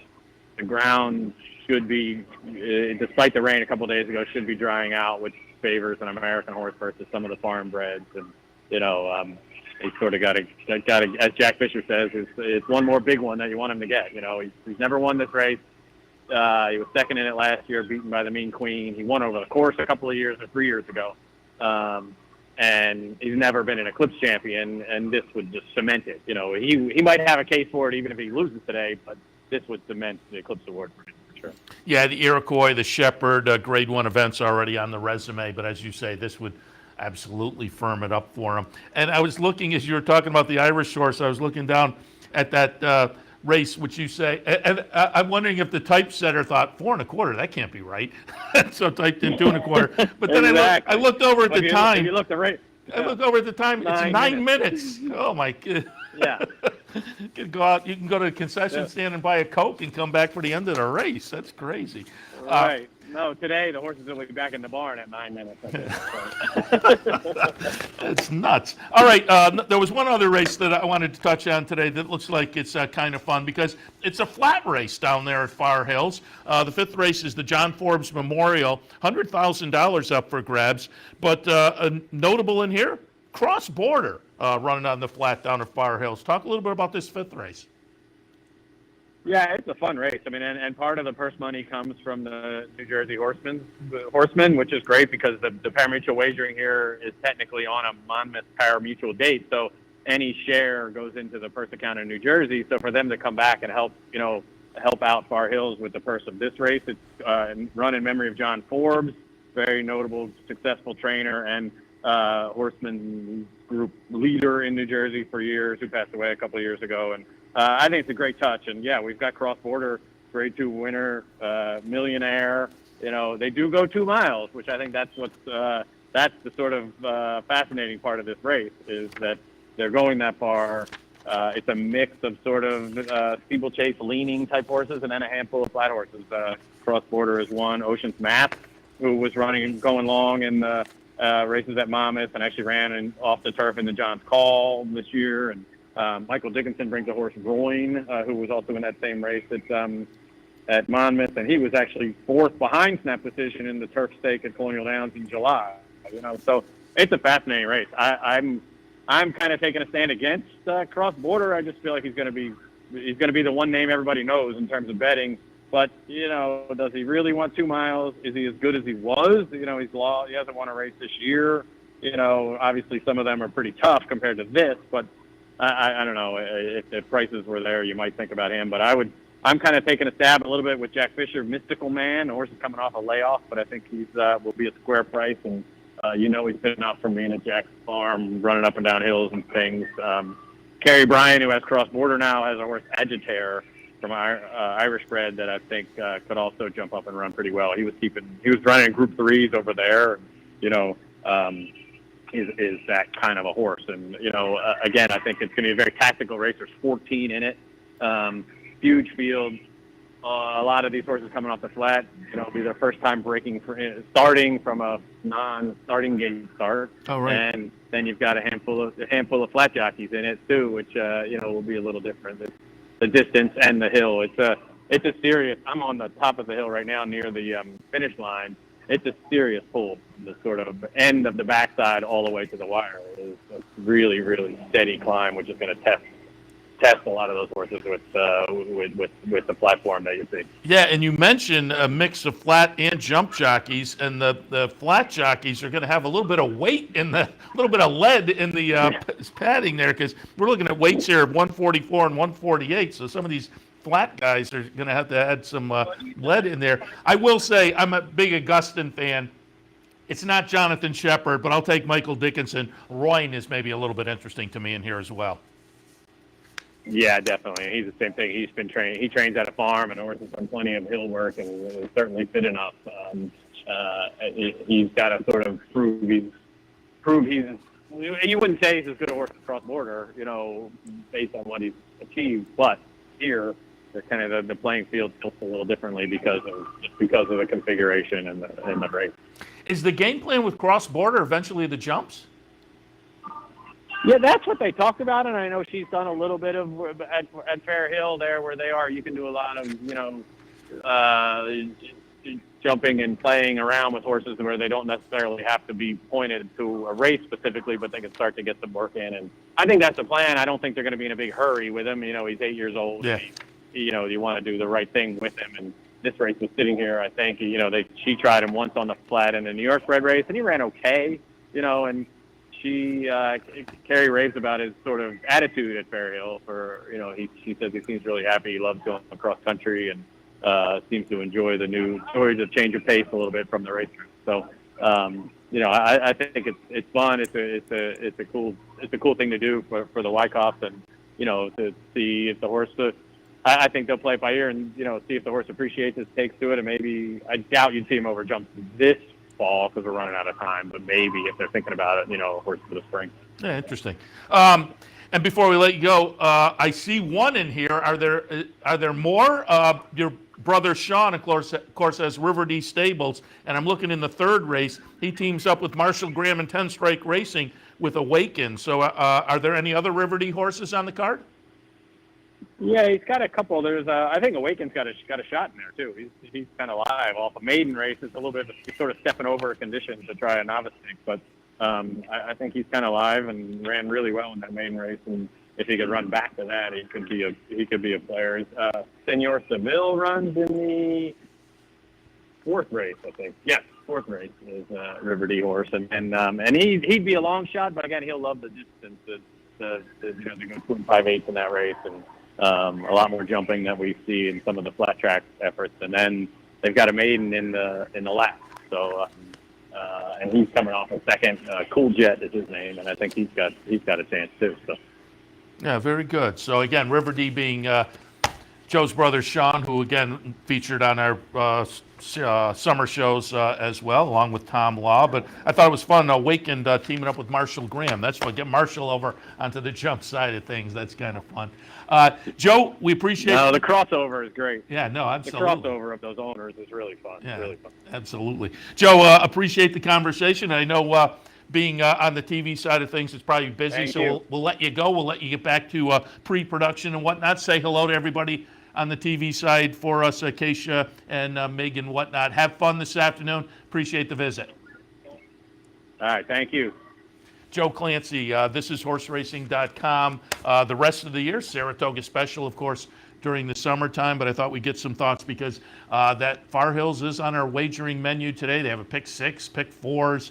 The ground should be, despite the rain a couple of days ago, should be drying out, which favors an American horse versus some of the foreign breds. And he's sort of got to, as Jack Fisher says, it's one more big one that you want him to get. He's never won this race. He was second in it last year, beaten by the Mean Queen. He won over the course a couple of years or 3 years ago. And he's never been an Eclipse champion, and this would just cement it. He might have a case for it even if he loses today, but this would cement the Eclipse Award for him, for sure. Yeah, the Iroquois, the Shepherd, Grade 1 events already on the resume, but as you say, this would absolutely firm it up for him. And I was looking, as you were talking about the Irish horse, I was looking down at that race, which you say, and I'm wondering if the typesetter thought 4 1/4, that can't be right. So typed in 2 1/4. But then exactly. I looked over at the time. If you look the rate. I looked over at the time. It's 9 minutes. Oh my God. Yeah. You can go out. You can go to the concession stand and buy a Coke and come back for the end of the race. That's crazy. Right. No, today the horses will be back in the barn at 9 minutes. It's nuts. All right, there was one other race that I wanted to touch on today that looks like it's kind of fun because it's a flat race down there at Far Hills. The fifth race is the John Forbes Memorial, $100,000 up for grabs. But notable in here, Cross Border running on the flat down at Far Hills. Talk a little bit about this fifth race. Yeah, it's a fun race. And part of the purse money comes from the New Jersey Horsemen, which is great because the pari-mutuel wagering here is technically on a Monmouth pari-mutuel date. So any share goes into the purse account in New Jersey. So for them to come back and help out Far Hills with the purse of this race, it's run in memory of John Forbes, very notable, successful trainer and horseman group leader in New Jersey for years, who passed away a couple of years ago. And I think it's a great touch. And yeah, we've got Cross Border, Grade 2 winner, millionaire. They do go 2 miles, which I think that's that's the sort of fascinating part of this race, is that they're going that far. It's a mix of sort of steeplechase leaning type horses and then a handful of flat horses. Cross Border is one. Ocean's Map, who was going long in the races at Monmouth and actually ran off the turf in the John's Call this year. And Michael Dickinson brings a horse, Groin, who was also in that same race at Monmouth, and he was actually fourth behind Snap Decision in the turf stake at Colonial Downs in July. So it's a fascinating race. I'm kind of taking a stand against Cross Border. I just feel like he's going to be the one name everybody knows in terms of betting. But does he really want 2 miles? Is he as good as he was? He hasn't won a race this year. Obviously some of them are pretty tough compared to this, but I don't know. If prices were there, you might think about him. But I'm kind of taking a stab a little bit with Jack Fisher, Mystical Man. The horse is coming off a layoff, but I think he's will be a square price. And, he's been up from being at Jack's farm, running up and down hills and things. Kerry Bryan, who has Cross Border now, has a horse, Agitator, from Irish bred that I think could also jump up and run pretty well. He was running in Group 3s over there. Is that kind of a horse. And, again, I think it's going to be a very tactical race. There's 14 in it. Huge field. A lot of these horses coming off the flat, it'll be their first time starting from a non-starting gate start. Oh, right. And then you've got a handful of flat jockeys in it too, which will be a little different. The distance and the hill. It's a serious. I'm on the top of the hill right now near the finish line. It's a serious pull from the sort of end of the backside all the way to the wire. It's a really, really steady climb, which is going to test a lot of those horses with the platform that you see. Yeah, and you mentioned a mix of flat and jump jockeys, and the flat jockeys are going to have a little bit of weight a little bit of lead in the padding there, because we're looking at weights here of 144 and 148. So some of these flat guys are going to have to add some lead in there. I will say I'm a big Augustin fan. It's not Jonathan Shepard, but I'll take Michael Dickinson. Royan is maybe a little bit interesting to me in here as well. Yeah, definitely. He's the same thing. He's been trained. He trains at a farm, and the horse has done plenty of hill work, and is certainly fit enough. He's got to sort of prove he's. You wouldn't say he's as good a horse as Cross Border, based on what he's achieved. But here, the playing field tilts a little differently because of the configuration and the race. Is the game plan with Cross Border eventually the jumps? Yeah, that's what they talked about, and I know she's done a little bit of at Fair Hill there where they are. You can do a lot of jumping and playing around with horses where they don't necessarily have to be pointed to a race specifically, but they can start to get some work in. And I think that's the plan. I don't think they're going to be in a big hurry with him. He's 8 years old. Yeah. You want to do the right thing with him. And this race was sitting here. I think she tried him once on the flat in the New York bred race, and he ran okay. And Kerry raves about his sort of attitude at Fair Hill. She says he seems really happy. He loves going across country and seems to enjoy the change of pace a little bit from the racetrack. So, I think it's fun. It's a cool thing to do for the Wyckoffs, and to see if the horse. I think they'll play it by ear and see if the horse appreciates his takes to it, and maybe I doubt you'd see him over jumps this fall because we're running out of time, but maybe if they're thinking about it, horse for the spring. Yeah, interesting. And before we let you go, I see one in here. Are there more? Your brother Sean, of course, has Riverdee Stables, and I'm looking in the third race. He teams up with Marshall Graham and 10 Strike Racing with Awaken. So are there any other Riverdee horses on the card? Yeah, he's got a couple. There's, I think Awaken's got a shot in there too. He's kind of live off a maiden race. It's a little bit of sort of stepping over a condition to try a novice stake, but I think he's kind of live and ran really well in that maiden race. And if he could run back to that, he could be a player. Senor Seville runs in the fourth race, I think. Yes, fourth race is Riverdee horse, and he'd be a long shot, but again, he'll love the distance. They go 2.58 in that race, and a lot more jumping that we see in some of the flat track efforts. And then they've got a maiden in the lap. So and he's coming off a second. Cool Jet is his name, and I think he's got a chance too. So yeah, very good. So again, Riverdee being Joe's brother Sean, who again featured on our summer shows as well, along with Tom Law. But I thought it was fun, Awakened teaming up with Marshall Graham. That's what, get Marshall over onto the jump side of things. That's kind of fun. Joe, we appreciate No, the crossover is great. Yeah, no, absolutely. The crossover of those owners is really fun. Yeah, really fun. Absolutely. Joe, appreciate the conversation. I know being on the TV side of things, it's probably busy, Thank so you. we'll let you go. We'll let you get back to pre-production and whatnot. Say hello to everybody on the TV side for us, Keisha and Megan, whatnot. Have fun this afternoon. Appreciate the visit. All right, thank you. Joe Clancy, this is horseracing.com. The rest of the year, Saratoga special, of course, during the summertime, but I thought we'd get some thoughts because that Far Hills is on our wagering menu today. They have a pick 6, pick 4s.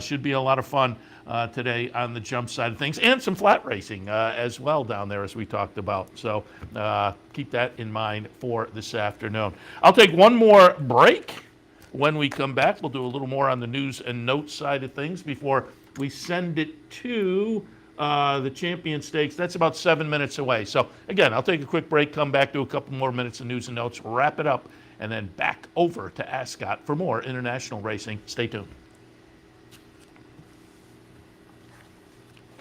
Should be a lot of fun today on the jump side of things, and some flat racing as well down there, as we talked about. So keep that in mind for this afternoon. I'll take one more break. When we come back, we'll do a little more on the news and notes side of things before we send it to the Champion Stakes. That's about 7 minutes away. So again, I'll take a quick break, come back, do a couple more minutes of news and notes, wrap it up, and then back over to Ascot for more international racing. Stay tuned.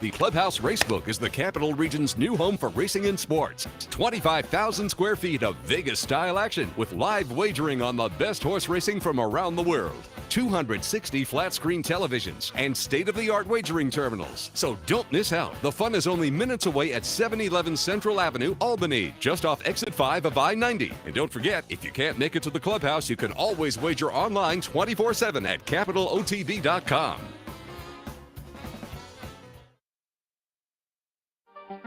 The Clubhouse Racebook is the Capital Region's new home for racing and sports. 25,000 square feet of Vegas-style action with live wagering on the best horse racing from around the world. 260 flat-screen televisions and state-of-the-art wagering terminals. So don't miss out. The fun is only minutes away at 711 Central Avenue, Albany, just off exit 5 of I-90. And don't forget, if you can't make it to the Clubhouse, you can always wager online 24/7 at capitalotb.com.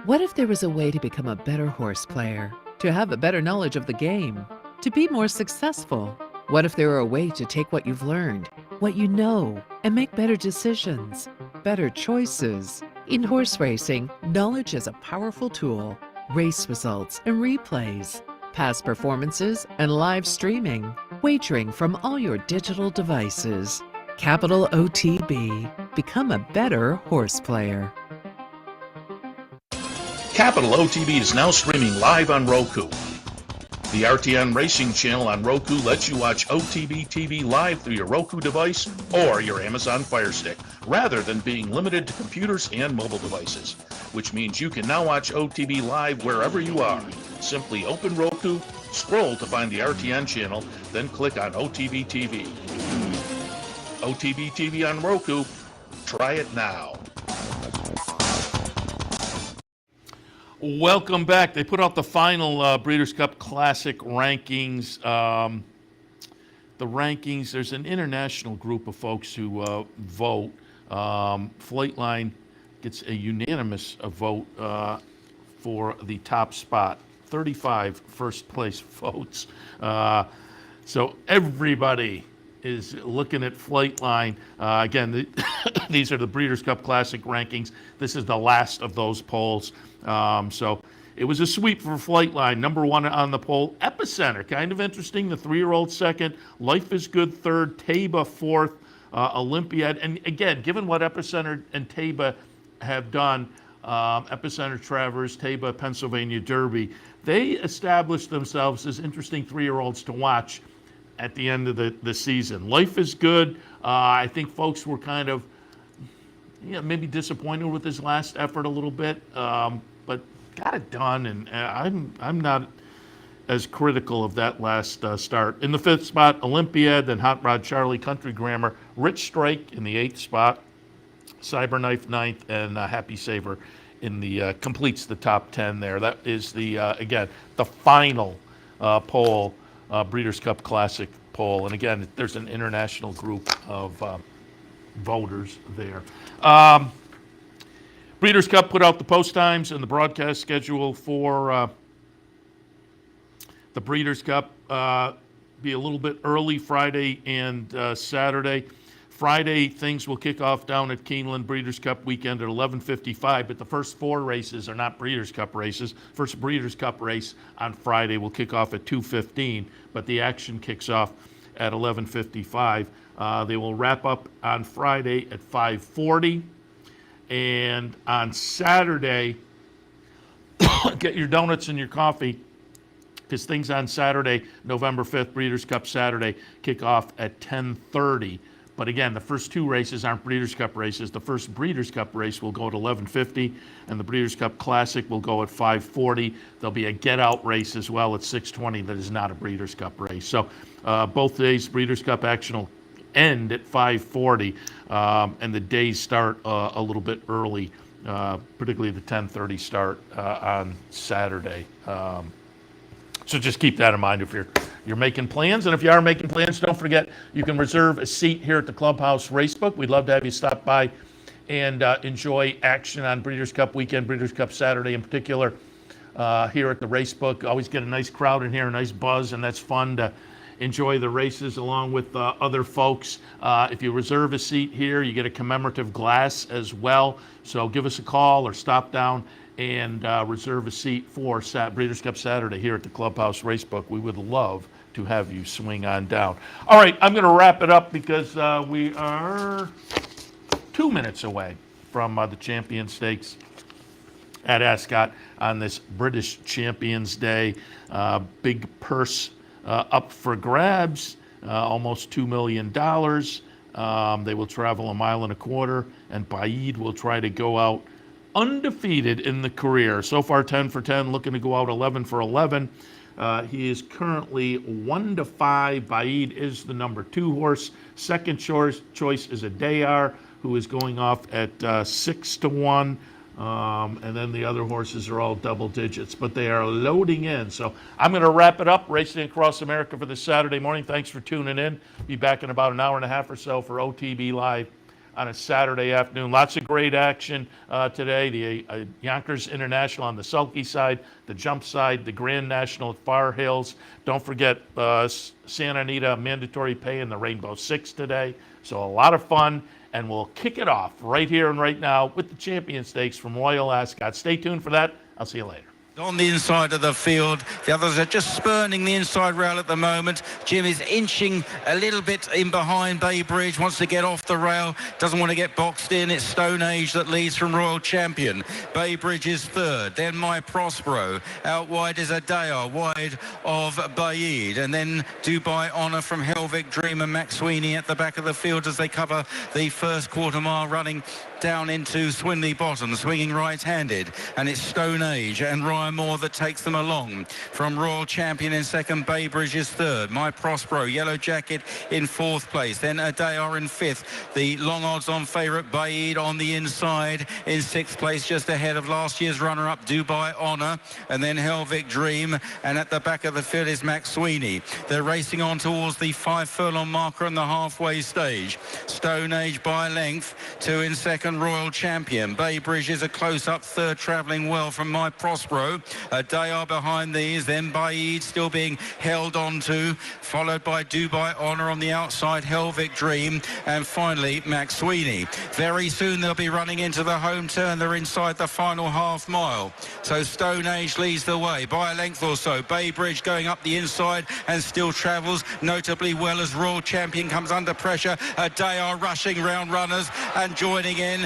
What if there was a way to become a better horse player, to have a better knowledge of the game, to be more successful? What if there were a way to take what you've learned, what you know, and make better decisions, better choices? In horse racing, knowledge is a powerful tool. Race results and replays, past performances and live streaming, wagering from all your digital devices. Capital OTB. Become a better horse player. Capital OTB is now streaming live on Roku. The RTN Racing channel on Roku lets you watch OTB TV live through your Roku device or your Amazon Fire Stick, rather than being limited to computers and mobile devices, which means you can now watch OTB live wherever you are. Simply open Roku, scroll to find the RTN channel, then click on OTB TV. OTB TV on Roku. Try it now. Welcome back. They put out the final Breeders' Cup Classic rankings. The rankings, there's an international group of folks who vote. Flightline gets a unanimous vote for the top spot. 35 first place votes. So everybody is looking at Flightline. Again, these are the Breeders' Cup Classic rankings. This is the last of those polls. So it was a sweep for Flightline. Number 1 on the poll, Epicenter. Kind of interesting. The 3-year-old second. Life is Good third. Taba fourth. Olympiad. And again, given what Epicenter and Taba have done, Epicenter Travers, Taba Pennsylvania Derby, they established themselves as interesting 3-year-olds to watch at the end of the season. Life is Good. I think folks were kind of maybe disappointed with his last effort a little bit, but got it done, and I'm not as critical of that last start. In the 5th spot, Olympiad, then Hot Rod Charlie, Country Grammar, Rich Strike in the 8th spot, Cyberknife 9th, and Happy Saver in the completes the top 10 there. That is the again the final poll, Breeders' Cup Classic poll, and again there's an international group of voters there. Breeders' Cup put out the post times and the broadcast schedule for the Breeders' Cup. Be a little bit early Friday and Saturday. Friday, things will kick off down at Keeneland Breeders' Cup weekend at 11:55, but the first 4 races are not Breeders' Cup races. First Breeders' Cup race on Friday will kick off at 2:15, but the action kicks off at 11:55. They will wrap up on Friday at 5:40. And on Saturday, get your donuts and your coffee because things on Saturday, November 5th, Breeders' Cup Saturday, kick off at 10:30. But again, the first two races aren't Breeders' Cup races. The first Breeders' Cup race will go at 11:50, and the Breeders' Cup Classic will go at 5:40. There'll be a get-out race as well at 6:20 that is not a Breeders' Cup race. So both days, Breeders' Cup action will end at 5:40, and the days start a little bit early, particularly the 10:30 start on Saturday. So just keep that in mind if you're making plans. And if you are making plans, don't forget you can reserve a seat here at the Clubhouse Racebook. We'd love to have you stop by and enjoy action on Breeders' Cup weekend, Breeders' Cup Saturday in particular, here at the Racebook. Always get a nice crowd in here, a nice buzz, and that's fun to enjoy the races along with other folks. If you reserve a seat here, you get a commemorative glass as well. So give us a call or stop down and reserve a seat for Breeders' Cup Saturday here at the Clubhouse Racebook. We would love to have you swing on down. All right, I'm going to wrap it up because we are 2 minutes away from the Champion Stakes at Ascot on this British Champions Day. Big purse up for grabs, almost $2 million. They will travel 1.25 miles, and Baid will try to go out undefeated in the career. So far 10 for 10, looking to go out 11 for 11. He is currently 1-5. Baid is the number 2 horse. Second choice is Adayar, who is going off at 6-1. And then the other horses are all double digits, but they are loading in. So I'm going to wrap it up. Racing Across America for this Saturday morning. Thanks for tuning in. Be back in about an hour and a half or so for OTB Live on a Saturday afternoon. Lots of great action today. The Yonkers International on the sulky side, the jump side, the Grand National at Far Hills. Don't forget Santa Anita mandatory pay in the Rainbow Six today. So a lot of fun, and we'll kick it off right here and right now with the Champion Stakes from Royal Ascot. Stay tuned for that. I'll see you later. On the inside of the field, the others are just spurning the inside rail at the moment. Jim is inching a little bit in behind Baybridge, wants to get off the rail, doesn't want to get boxed in. It's Stone Age that leads from Royal Champion. Baybridge is third, then My Prospero. Out wide is Adayar, wide of Baid, and then Dubai Honor from Helvic Dream and Max Sweeney at the back of the field as they cover the first quarter mile, running down into Swinley Bottom, swinging right-handed, and it's Stone Age and Ryan Moore that takes them along. From Royal Champion in second, Baybridge is third, My Prospero, Yellow Jacket in fourth place, then Adayar in fifth, the long odds-on favourite Baid on the inside in sixth place, just ahead of last year's runner-up Dubai Honor, and then Helvic Dream, and at the back of the field is Max Sweeney. They're racing on towards the 5 furlong marker on the halfway stage. Stone Age by length, 2 in second, Royal Champion. Baybridge is a close-up third, travelling well from My Prospero. Adayar behind these, then Baid still being held on to, followed by Dubai Honor on the outside, Helvic Dream, and finally Max Sweeney. Very soon they'll be running into the home turn. They're inside the final half mile. So Stone Age leads the way by a length or so. Baybridge going up the inside and still travels notably well as Royal Champion comes under pressure. Adayar rushing round runners and joining in.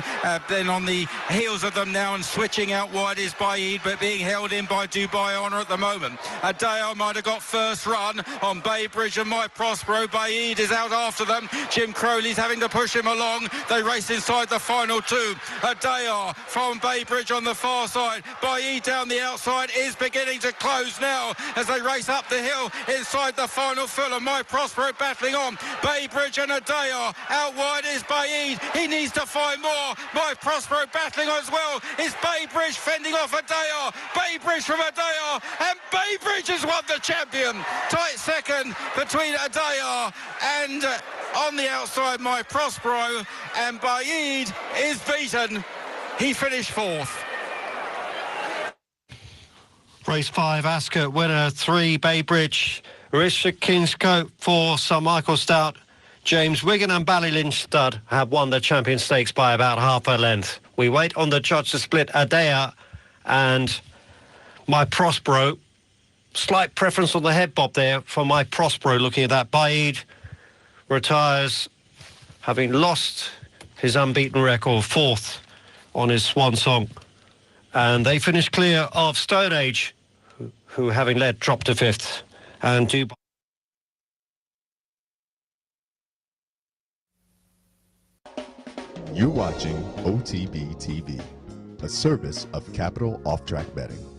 Then on the heels of them now and switching out wide is Baid, but being held in by Dubai Honor at the moment. Adayar might have got first run on Baybridge and My Prospero. Baid is out after them. Jim Crowley's having to push him along. They race inside the final two. Adayar from Baybridge on the far side. Baid down the outside is beginning to close now as they race up the hill inside the final fill, and My Prospero battling on. Baybridge and Adayar. Out wide is Baid. He needs to find more. My Prospero battling as well. Is Baybridge fending off Adayar. Baybridge from Adayar, and Baybridge has won the champion. Tight second between Adayar and on the outside My Prospero, and Baid is beaten. He finished fourth. Race 5, Ascot winner 3, Baybridge, Richard Kingscote 4, Sir Michael Stout, James Wigan and Ballylynch Stud have won the Champion Stakes by about half a length. We wait on the judge to split Adayar and My Prospero. Slight preference on the head bob there for My Prospero, looking at that. Baid retires, having lost his unbeaten record, fourth on his swan song. And they finish clear of Stone Age, who having led, dropped to 5th. And Dubai. You're watching OTB TV, a service of Capital Off-Track Betting.